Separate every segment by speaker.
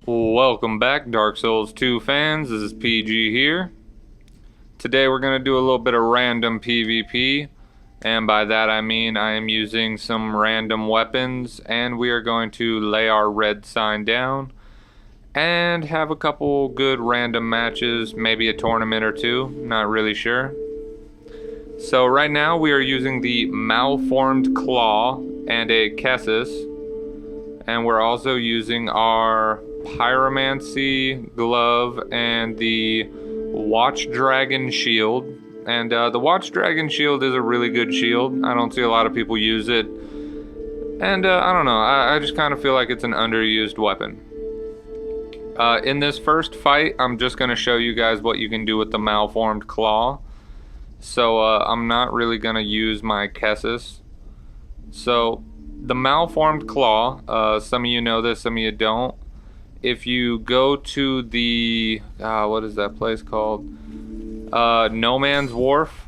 Speaker 1: Welcome back, Dark Souls 2 fans. This is PG here. Today we're going to do a little bit of random PvP, and by that I mean I am using some random weapons, and we are going to lay our red sign down and have a couple good random matches, maybe a tournament or two, not really sure. So right now we are using the Malformed Claw and a Kessis, and we're also using our Pyromancy glove and the Watch Dragon shield. And the Watch Dragon shield is a really good shield. I don't see a lot of people use it, and I don't know, I just kind of feel like it's an underused weapon. In this first fight, I'm just going to show you guys what you can do with the Malformed Claw. So I'm not really going to use my Kessis. So the Malformed Claw, some of you know this, some of you don't. If you go to the, what is that place called? No Man's Wharf.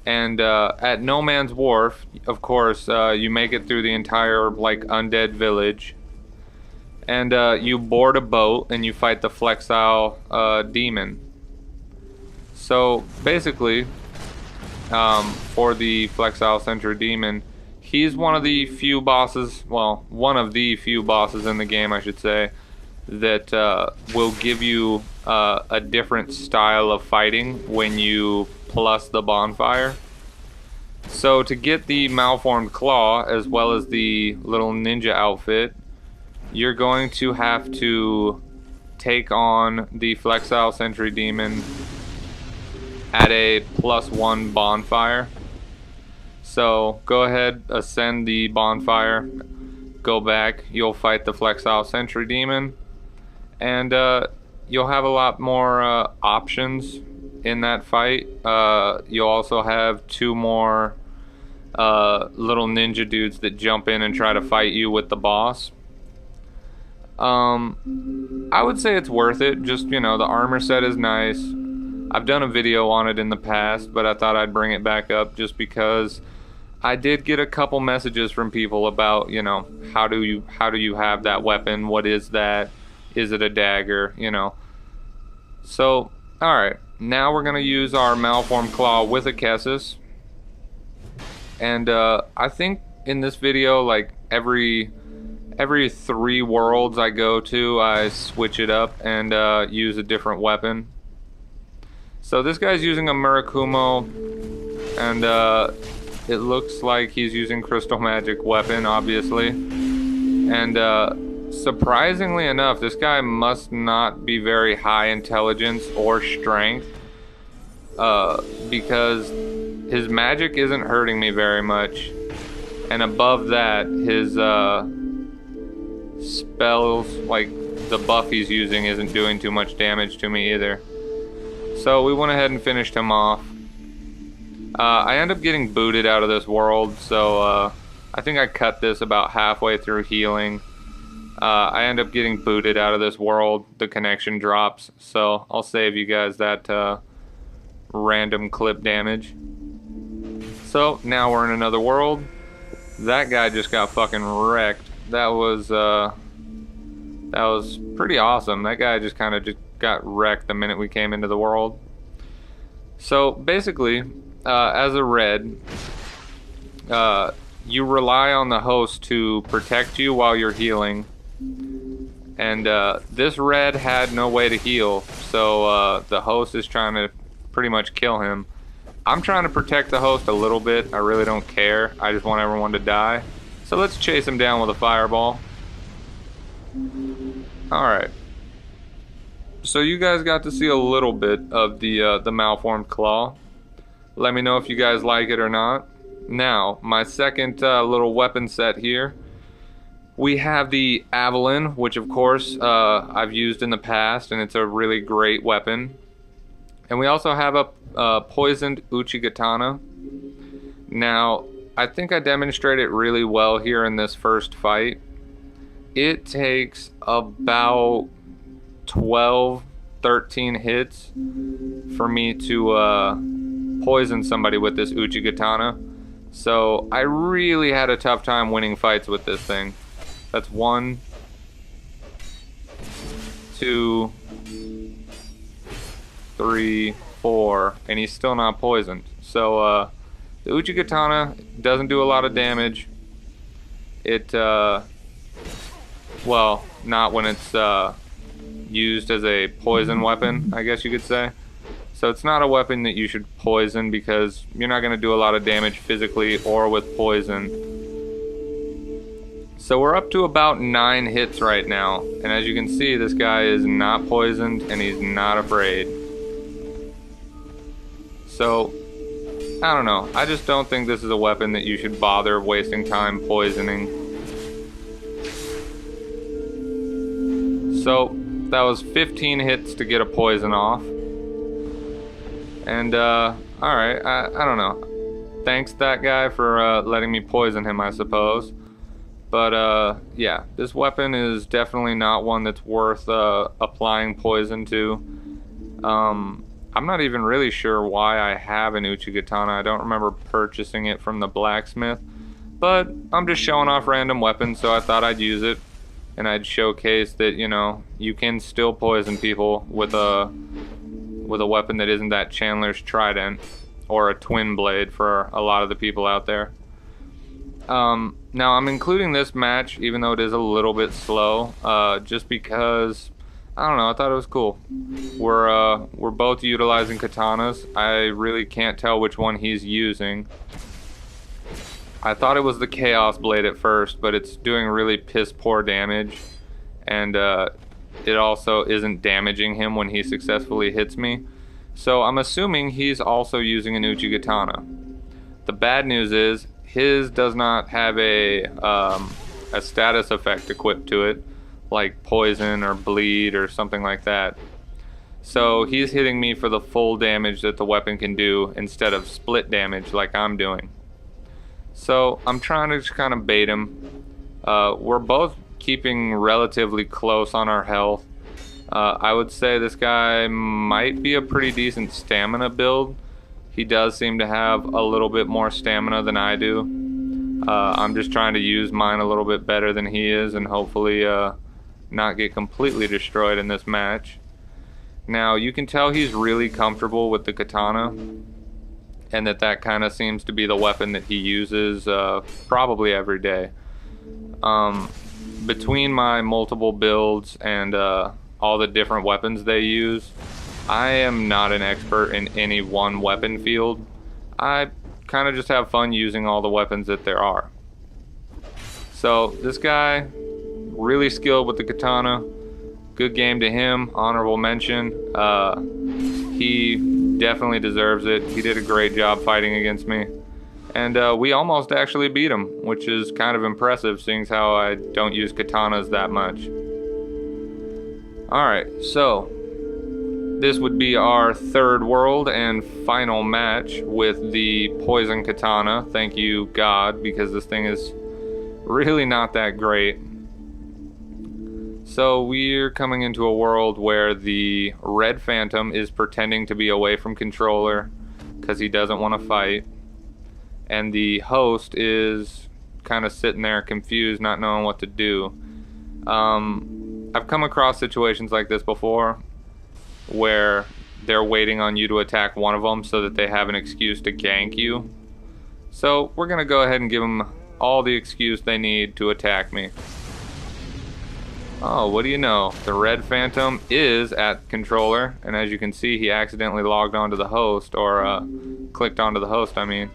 Speaker 1: And at No Man's Wharf, of course, you make it through the entire, like, undead village. And you board a boat and you fight the Flexile demon. So basically, for the Flexile Sentry demon, he's one of the few bosses, well, one of the few bosses in the game, I should say, that will give you a different style of fighting when you plus the bonfire. So to get the Malformed Claw, as well as the little ninja outfit, you're going to have to take on the Flexile Sentry demon at a +1 bonfire. So go ahead, ascend the bonfire, go back, you'll fight the Flexile Sentry demon, and you'll have a lot more options in that fight. You'll also have two more little ninja dudes that jump in and try to fight you with the boss. I would say it's worth it. Just, you know, the armor set is nice. I've done a video on it in the past, but I thought I'd bring it back up just because I did get a couple messages from people about, you know, how do you have that weapon? What is that? Is it a dagger? You know. So, alright. Now we're going to use our Malformed Claw with a Kessis. And I think in this video, like, every 3 worlds I go to, I switch it up and use a different weapon. So this guy's using a Murakumo, and it looks like he's using Crystal Magic weapon, obviously. And surprisingly enough, this guy must not be very high intelligence or strength, because his magic isn't hurting me very much. And above that, his spells, like the buff he's using, isn't doing too much damage to me either. So we went ahead and finished him off. I end up getting booted out of this world, so I think I cut this about halfway through healing. I end up getting booted out of this world. The connection drops, so I'll save you guys that random clip damage. So now we're in another world. That guy just got fucking wrecked. That was pretty awesome. That guy just kind of got wrecked the minute we came into the world. So basically, as a red, you rely on the host to protect you while you're healing. And this red had no way to heal, so the host is trying to pretty much kill him. I'm trying to protect the host a little bit. I really don't care. I just want everyone to die. So let's chase him down with a fireball. Alright. So you guys got to see a little bit of the Malformed Claw. Let me know if you guys like it or not. Now, my second little weapon set here. We have the Avalon, which of course I've used in the past, and it's a really great weapon. And we also have a poisoned Uchigatana. Now, I think I demonstrate it really well here in this first fight. It takes about 12, 13 hits for me to poison somebody with this Uchigatana. So I really had a tough time winning fights with this thing. That's 1, 2, 3, 4, and he's still not poisoned. So the Uchigatana doesn't do a lot of damage. It well, not when it's used as a poison weapon, I guess you could say. So it's not a weapon that you should poison because you're not going to do a lot of damage physically or with poison. So we're up to about 9 hits right now, and as you can see, this guy is not poisoned and he's not afraid. So I don't know, I just don't think this is a weapon that you should bother wasting time poisoning. So that was 15 hits to get a poison off. And alright, I don't know. Thanks that guy for letting me poison him, I suppose. But yeah, this weapon is definitely not one that's worth applying poison to. I'm not even really sure why I have an Uchigatana. I don't remember purchasing it from the blacksmith. But I'm just showing off random weapons, so I thought I'd use it. And I'd showcase that, you know, you can still poison people with a weapon that isn't that Chandler's Trident or a twin blade for a lot of the people out there. Now I'm including this match even though it is a little bit slow, just because I don't know, I thought it was cool. We're both utilizing katanas. I really can't tell which one he's using. I thought it was the Chaos Blade at first, but it's doing really piss poor damage, and it also isn't damaging him when he successfully hits me. So I'm assuming he's also using an Uchigatana. The bad news is his does not have a status effect equipped to it, like poison or bleed or something like that. So he's hitting me for the full damage that the weapon can do instead of split damage like I'm doing. So I'm trying to just kind of bait him. We're both keeping relatively close on our health. I would say this guy might be a pretty decent stamina build. He does seem to have a little bit more stamina than I do. I'm just trying to use mine a little bit better than he is and hopefully not get completely destroyed in this match. Now you can tell he's really comfortable with the katana, and that kind of seems to be the weapon that he uses probably every day. Between my multiple builds and all the different weapons they use, I am not an expert in any one weapon field. I kind of just have fun using all the weapons that there are. So this guy, really skilled with the katana. Good game to him, honorable mention. He definitely deserves it. He did a great job fighting against me. And we almost actually beat him, which is kind of impressive, seeing as how I don't use katanas that much. Alright, so this would be our third world and final match with the poison katana. Thank you, God, because this thing is really not that great. So we're coming into a world where the Red Phantom is pretending to be away from controller because he doesn't want to fight. And the host is kind of sitting there confused, not knowing what to do. I've come across situations like this before where they're waiting on you to attack one of them so that they have an excuse to gank you. So we're going to go ahead and give them all the excuse they need to attack me. Oh, what do you know? The Red Phantom is at controller, and as you can see, he accidentally logged onto the host, or clicked onto the host, I mean.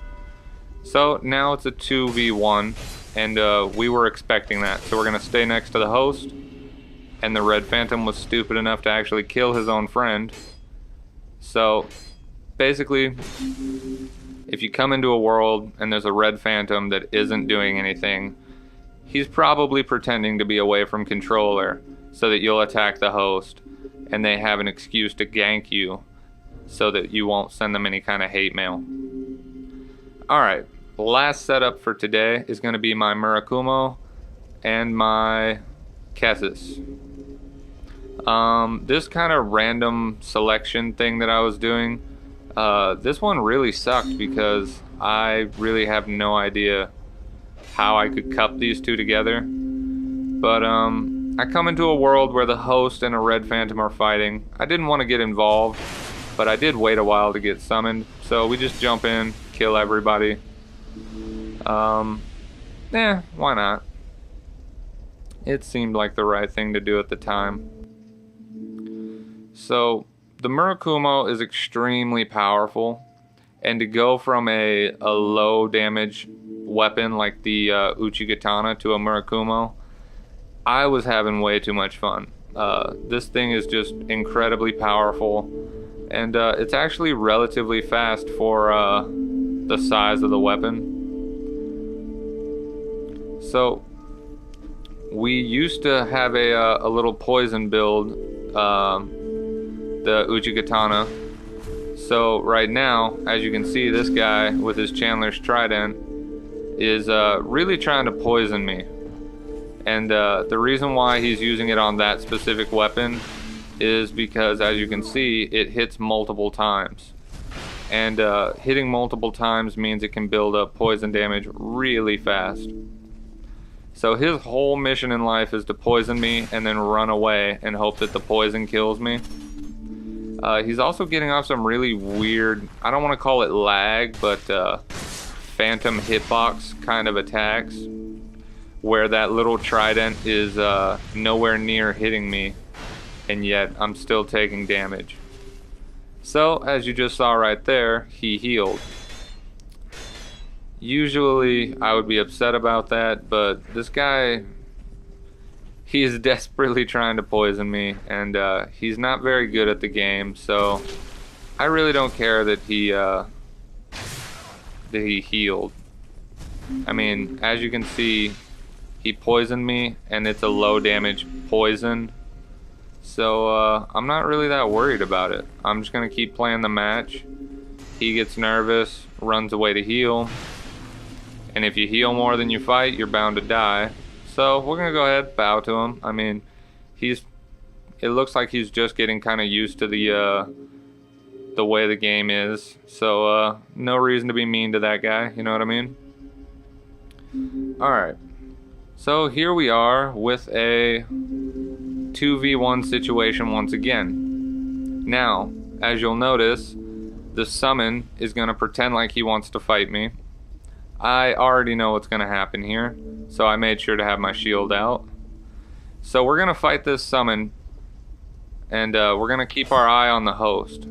Speaker 1: So now it's a 2v1, and we were expecting that. So we're going to stay next to the host, and the Red Phantom was stupid enough to actually kill his own friend. So basically, if you come into a world and there's a Red Phantom that isn't doing anything, he's probably pretending to be away from controller so that you'll attack the host and they have an excuse to gank you so that you won't send them any kind of hate mail. Alright, last setup for today is going to be my Murakumo and my Kessis. This kind of random selection thing that I was doing, this one really sucked because I really have no idea how I could cup these two together. But I don't I come into a world where the host and a red phantom are fighting. I didn't want to get involved, but I did wait a while to get summoned, so we just jump in, kill everybody. Why not? It seemed like the right thing to do at the time. So, the Murakumo is extremely powerful, and to go from a low damage weapon like the Uchigatana to a Murakumo, I was having way too much fun. This thing is just incredibly powerful, and it's actually relatively fast for the size of the weapon. So we used to have a little poison build, the Uchigatana. So right now, as you can see, this guy with his Chandler's Trident is really trying to poison me. And the reason why he's using it on that specific weapon is because, as you can see, it hits multiple times. And hitting multiple times means it can build up poison damage really fast. So his whole mission in life is to poison me and then run away and hope that the poison kills me. He's also getting off some really weird, I don't want to call it lag, but phantom hitbox kind of attacks, where that little trident is nowhere near hitting me, and yet I'm still taking damage. So, as you just saw right there, he healed. Usually I would be upset about that, but this guy, he is desperately trying to poison me, and he's not very good at the game, so I really don't care that he healed. I mean, as you can see, he poisoned me, and it's a low damage poison, so I'm not really that worried about it. I'm just gonna keep playing the match. He gets nervous, runs away to heal, and if you heal more than you fight, you're bound to die. So we're gonna go ahead, bow to him. I mean, it looks like he's just getting kind of used to the way the game is. So no reason to be mean to that guy, you know what I mean? Alright. So here we are with a 2v1 situation once again. Now, as you'll notice, the summon is gonna pretend like he wants to fight me. I already know what's going to happen here, so I made sure to have my shield out. So we're going to fight this summon, and we're going to keep our eye on the host.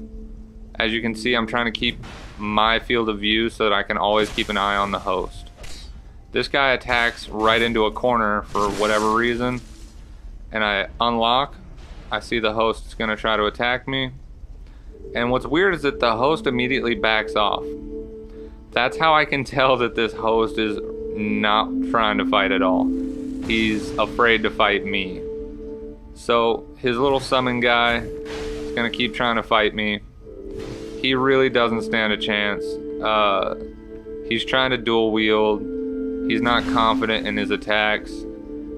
Speaker 1: As you can see, I'm trying to keep my field of view so that I can always keep an eye on the host. This guy attacks right into a corner for whatever reason, and I unlock. I see the host is going to try to attack me, and what's weird is that the host immediately backs off. That's how I can tell that this host is not trying to fight at all. He's afraid to fight me. So his little summon guy is gonna keep trying to fight me. He really doesn't stand a chance. He's trying to dual wield. He's not confident in his attacks.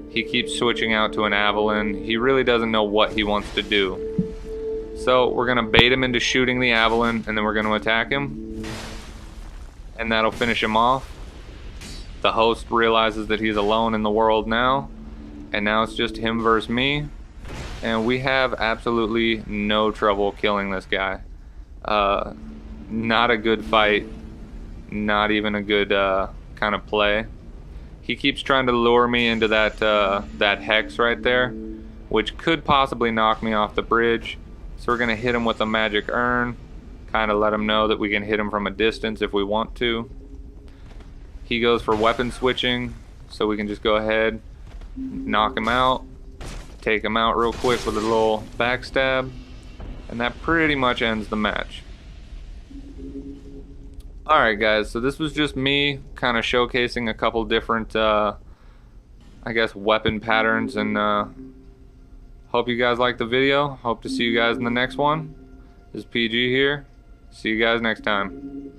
Speaker 1: He keeps switching out to an Avalon. He really doesn't know what he wants to do. So we're gonna bait him into shooting the Avalon, and then we're gonna attack him. And that'll finish him off. The host realizes that he's alone in the world now, and now it's just him versus me, and we have absolutely no trouble killing this guy. Not a good fight, not even a good kind of play. He keeps trying to lure me into that hex right there, which could possibly knock me off the bridge. So we're gonna hit him with a magic urn, kind of let him know that we can hit him from a distance if we want to. He goes for weapon switching, so we can just go ahead, knock him out, take him out real quick with a little backstab, and that pretty much ends the match. Alright guys, so this was just me kind of showcasing a couple different, I guess, weapon patterns, and hope you guys liked the video. Hope to see you guys in the next one. This is PG here. See you guys next time.